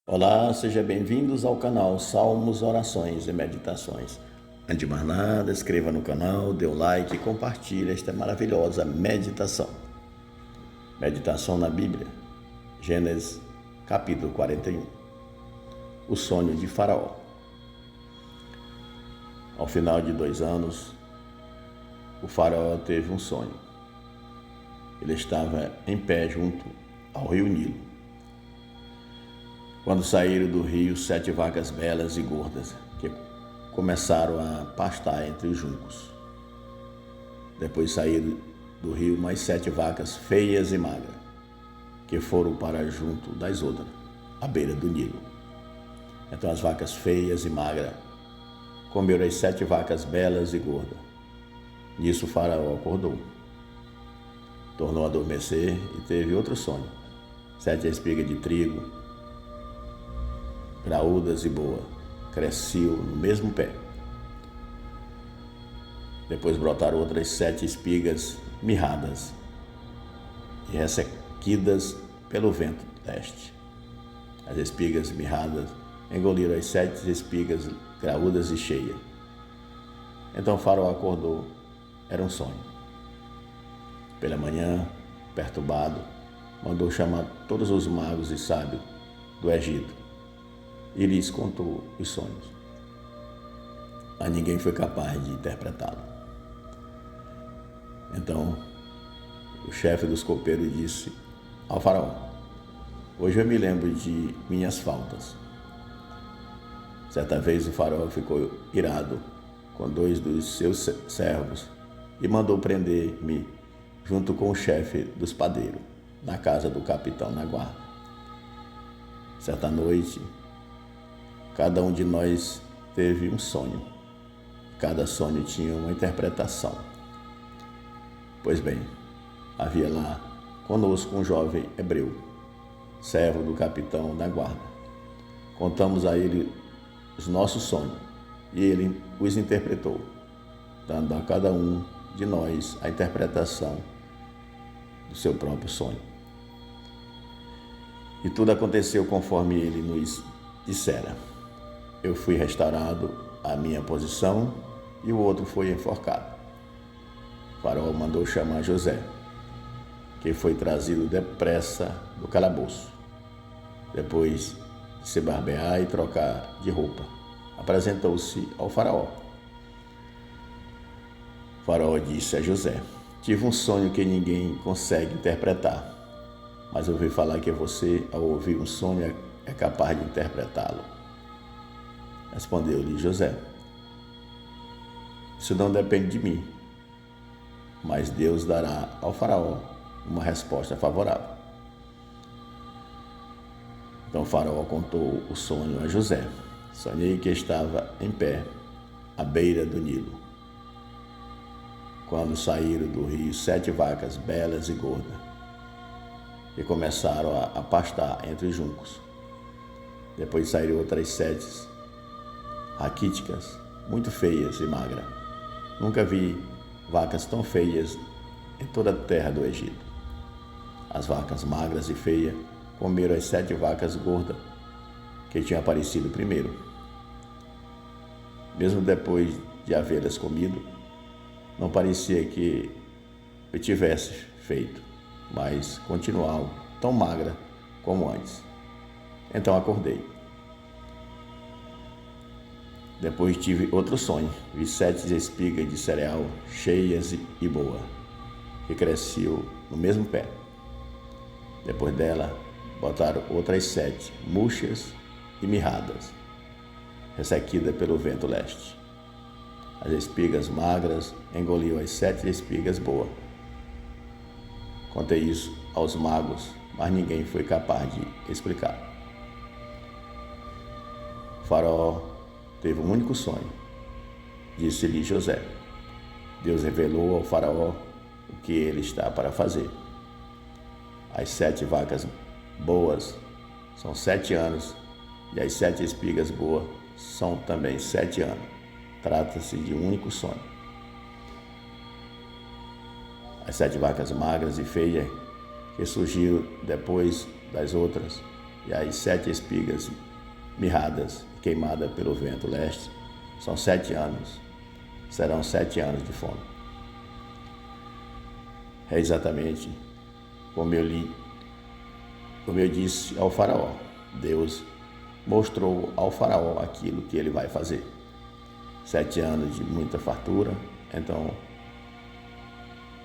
Olá, sejam bem-vindos ao canal Salmos, Orações e Meditações. Antes de mais nada, inscreva no canal, dê um like e compartilhe esta maravilhosa meditação. Meditação na Bíblia, Gênesis capítulo 41. O sonho de Faraó. Ao final de 2 anos, o Faraó teve um sonho. Ele estava em pé junto ao rio Nilo. Quando saíram do rio 7 vacas belas e gordas, que começaram a pastar entre os juncos. Depois saíram do rio mais 7 vacas feias e magras, que foram para junto das outras, à beira do Nilo. Então as vacas feias e magras comeram as 7 vacas belas e gordas. Nisso o Faraó acordou. Tornou a adormecer e teve outro sonho. 7 espigas de trigo, graúdas e boas, cresciam no mesmo pé. Depois brotaram outras 7 espigas mirradas e ressequidas pelo vento leste. As espigas mirradas engoliram as 7 espigas graúdas e cheias. Então Faraó acordou. Era um sonho. Pela manhã, perturbado, mandou chamar todos os magos e sábios do Egito e lhes contou os sonhos. Mas ninguém foi capaz de interpretá-lo. Então, o chefe dos copeiros disse ao Faraó: hoje eu me lembro de minhas faltas. Certa vez o Faraó ficou irado com 2 dos seus servos e mandou prender-me junto com o chefe dos padeiros, na casa do capitão na guarda. Certa noite, cada um de nós teve um sonho. Cada sonho tinha uma interpretação. Pois bem, havia lá conosco um jovem hebreu, servo do capitão da guarda. Contamos a ele os nossos sonhos e ele os interpretou, dando a cada um de nós a interpretação do seu próprio sonho. E tudo aconteceu conforme ele nos dissera. Eu fui restaurado à minha posição e o outro foi enforcado. O Faraó mandou chamar José, que foi trazido depressa do calabouço. Depois de se barbear e trocar de roupa, apresentou-se ao Faraó. O Faraó disse a José: tive um sonho que ninguém consegue interpretar, mas ouvi falar que você, ao ouvir um sonho, é capaz de interpretá-lo. Respondeu-lhe José: isso não depende de mim, mas Deus dará ao Faraó uma resposta favorável. Então o Faraó contou o sonho a José. Sonhei que estava em pé, à beira do Nilo, quando saíram do rio 7 vacas belas e gordas, e começaram a pastar entre os juncos. Depois saíram outras 7 raquíticas, muito feias e magras. Nunca vi vacas tão feias em toda a terra do Egito. As vacas magras e feias comeram as 7 vacas gordas que tinham aparecido primeiro. Mesmo depois de havê-las comido, não parecia que eu tivesse feito, mas continuavam tão magra como antes. Então acordei. Depois tive outro sonho. Vi 7 espigas de cereal cheias e boas, que cresciam no mesmo pé. Depois dela, botaram outras 7 murchas e mirradas, ressequidas pelo vento leste. As espigas magras engoliam as 7 espigas boas. Contei isso aos magos, mas ninguém foi capaz de explicar. O Faraó teve um único sonho. Disse-lhe José: Deus revelou ao Faraó o que ele está para fazer. As 7 vacas boas são 7 anos e as 7 espigas boas são também 7 anos. Trata-se de um único sonho. As 7 vacas magras e feias que surgiram depois das outras e as 7 espigas mirradas e queimadas pelo vento leste são 7 anos, serão 7 anos de fome. É exatamente como eu disse ao faraó. Deus mostrou ao faraó aquilo que ele vai fazer. 7 anos de muita fartura, então,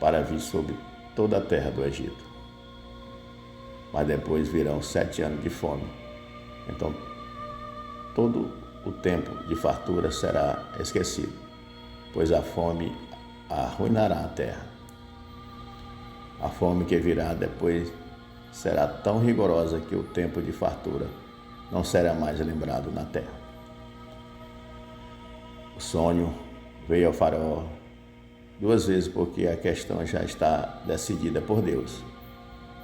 para vir sobre toda a terra do Egito. Mas depois virão 7 anos de fome. Então, todo o tempo de fartura será esquecido, pois a fome arruinará a terra. A fome que virá depois será tão rigorosa que o tempo de fartura não será mais lembrado na terra. O sonho veio ao faraó 2 vezes porque a questão já está decidida por Deus,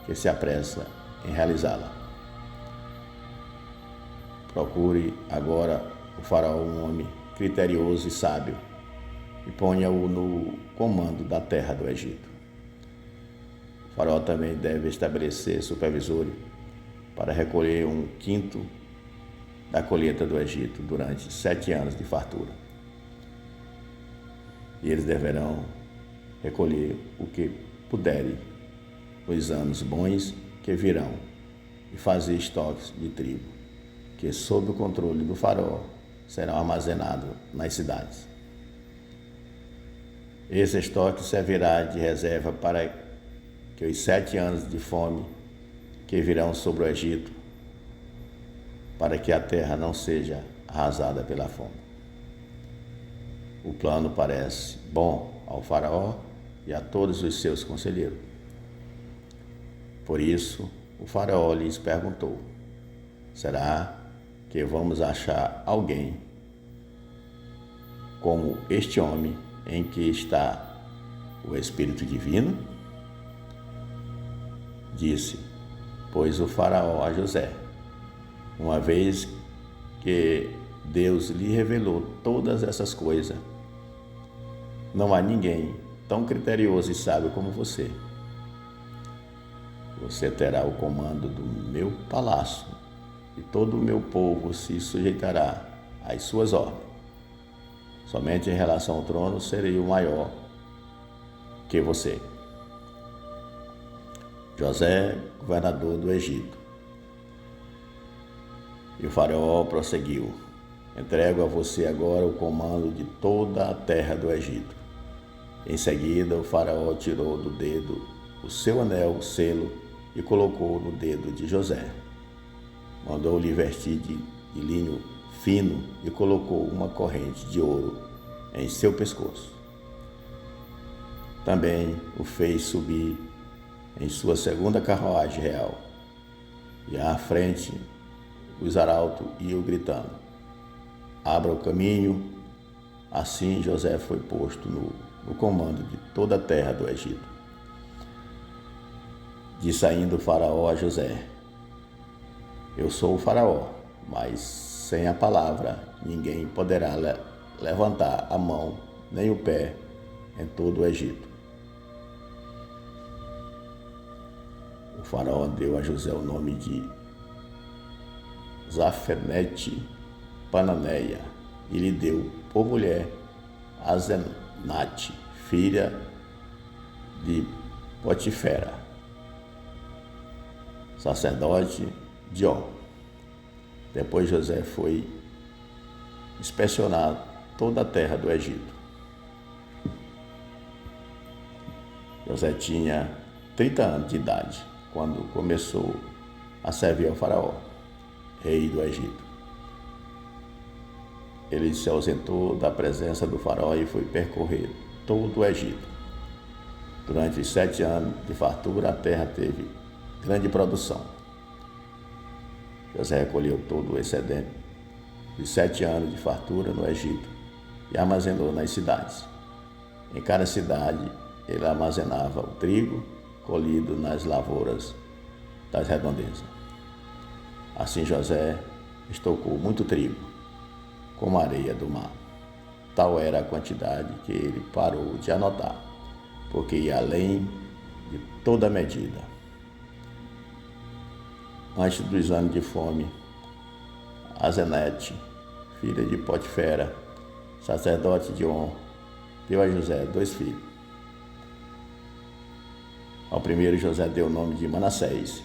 que se apressa em realizá-la. Procure agora o faraó um homem criterioso e sábio e ponha-o no comando da terra do Egito. O faraó também deve estabelecer supervisores para recolher 1/5 da colheita do Egito durante 7 anos de fartura. E eles deverão recolher o que puderem nos anos bons que virão e fazer estoques de trigo, que sob o controle do faraó serão armazenados nas cidades. Esse estoque servirá de reserva para que os 7 anos de fome que virão sobre o Egito, para que a terra não seja arrasada pela fome. O plano parece bom ao faraó e a todos os seus conselheiros. Por isso, o faraó lhes perguntou: será que vamos achar alguém como este homem em que está o Espírito Divino? Disse, pois, o faraó a José, uma vez que Deus lhe revelou todas essas coisas: não há ninguém tão criterioso e sábio como você. Você terá o comando do meu palácio e todo o meu povo se sujeitará às suas ordens. Somente em relação ao trono serei o maior que você. José, governador do Egito. E o faraó prosseguiu: entrego a você agora o comando de toda a terra do Egito. Em seguida, o faraó tirou do dedo o seu anel, o selo, e colocou no dedo de José. Mandou-lhe vestir de linho fino e colocou uma corrente de ouro em seu pescoço. Também o fez subir em sua segunda carruagem real, e à frente os arautos iam gritando: abra o caminho. Assim José foi posto no comando de toda a terra do Egito. Disse ainda o faraó a José: eu sou o faraó, mas sem a palavra ninguém poderá levantar a mão nem o pé em todo o Egito. O faraó deu a José o nome de Zafenete Pananeia e lhe deu por mulher Asenate, filha de Potifera, sacerdote de On. Depois José foi inspecionar toda a terra do Egito. José tinha 30 anos de idade quando começou a servir ao faraó, rei do Egito. Ele se ausentou da presença do faraó e foi percorrer todo o Egito. Durante os 7 anos de fartura, a terra teve grande produção. José recolheu todo o excedente de 7 anos de fartura no Egito e armazenou nas cidades. Em cada cidade, ele armazenava o trigo colhido nas lavouras das redondezas. Assim José estocou muito trigo, como a areia do mar. Tal era a quantidade que ele parou de anotar, porque ia além de toda medida. Antes dos anos de fome, Asenete, filha de Potifera, sacerdote de On, deu a José 2 filhos. Ao primeiro José deu o nome de Manassés,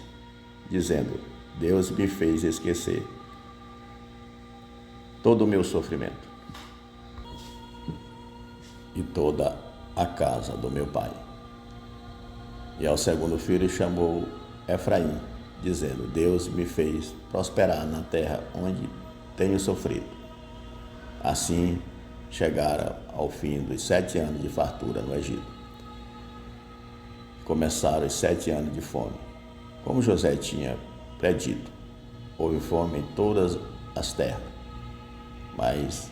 dizendo: Deus me fez esquecer todo o meu sofrimento e toda a casa do meu pai. E ao segundo filho chamou Efraim, dizendo: Deus me fez prosperar na terra onde tenho sofrido. Assim chegaram ao fim dos 7 anos de fartura no Egito. Começaram os 7 anos de fome. Como José tinha predito, houve fome em todas as terras, mas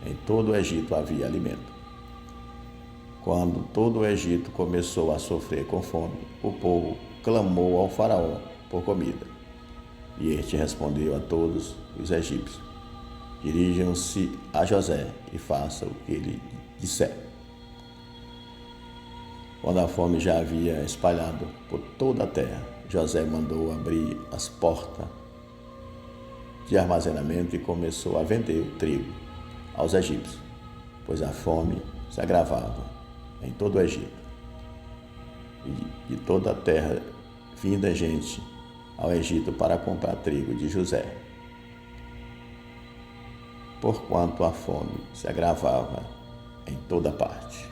em todo o Egito havia alimento. Quando todo o Egito começou a sofrer com fome, o povo clamou ao faraó por comida. E este respondeu a todos os egípcios: Dirijam-se a José e façam o que ele disser. Quando a fome já havia espalhado por toda a terra, José mandou abrir as portas de armazenamento e começou a vender o trigo aos egípcios, pois a fome se agravava em todo o Egito. E de toda a terra vinda gente ao Egito para comprar trigo de José, porquanto a fome se agravava em toda parte.